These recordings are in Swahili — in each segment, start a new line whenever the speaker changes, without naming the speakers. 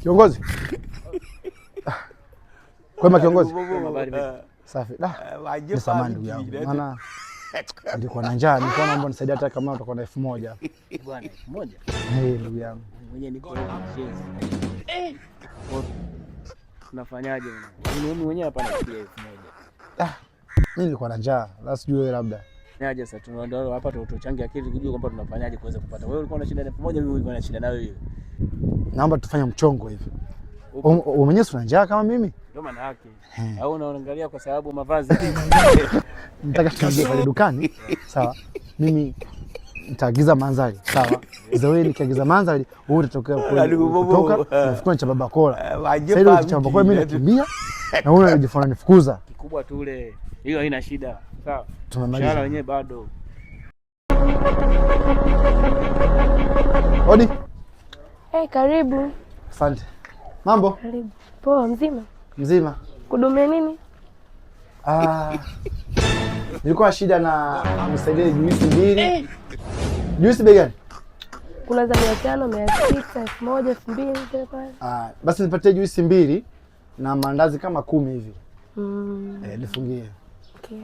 Kiongozi. Kwema kiongozi. Safi. Ni samani ndugu yangu. Maana nilikuwa na njaa, nilikuwa naomba nisaidie hata kama utakuwa na 1000.
Bwana 1000?
Ndugu yangu.
Mwenyewe niko mchezo. Tunafanyaje bwana? Mimi mwenyewe hapa nafikia 1000.
Mimi nilikuwa na njaa. Sasa sijui wewe labda.
Naje sasa tunaondoa hapa tuchange akili kujua kwamba tunafanyaje kuweza kupata. Wewe ulikuwa na shida na 1000, mimi nilikuwa na shida nayo hiyo. Naomba
tufanye mchongo hivi. Wewe mwenyewe una njaa kama mimi?
Ndio maana yake. Au unaangalia kwa sababu mavazi.
Nataka tuingie pale dukani. Sawa. Mimi nitaagiza manzari. Sawa. Wewe nikiagiza manzari, wewe utatokea kutoka nafikiri cha baba Kola. Sasa ile cha baba Kola mimi nakimbia na wewe unajifanya nifukuza.
Kikubwa tu ile. Hiyo haina shida. Sawa.
Tumemaliza.
Shara wenyewe bado.
Odi.
Karibu.
Asante. Mambo?
Karibu. Poa, mzima?
Mzima.
Kudumia nini?
Nilikuwa shida na msaidie juisi 2. Juisi bei gani?
Kuna za 500, 600, 1000, 2000 kile pale.
Basi nipatie juisi 2 na mandazi kama 10 hivi. Nifungie.
Okay.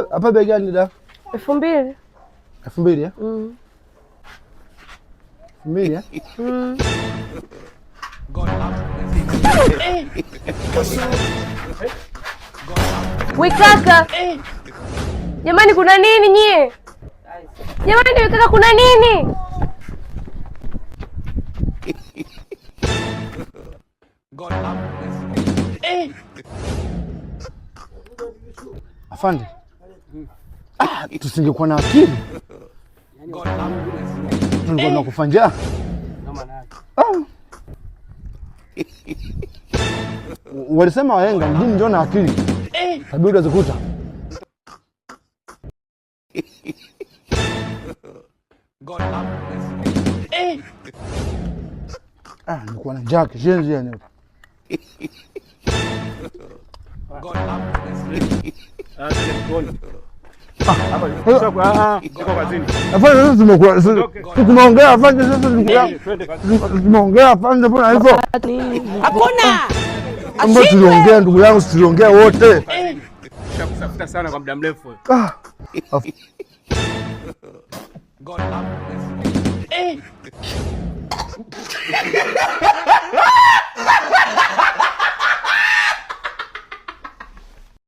Hapa bei gani dada?
2000.
2000 2000
We kaka. Jamani kuna nini nyie? Jamani we kaka kuna nini?
Afande. Tusingekuwa na akili. Tulikuwa tunakufa njaa. Walisema wahenga mjini ndio na akili. Tabii utazikuta. Nilikuwa na njaa kishenzi yani. Tumeongea afande sasa tumeongea afande mbona hivyo?
Hakuna.
Mbona tuliongea ndugu yangu tuliongea wote.
Nishakusafuta sana kwa muda mrefu.
God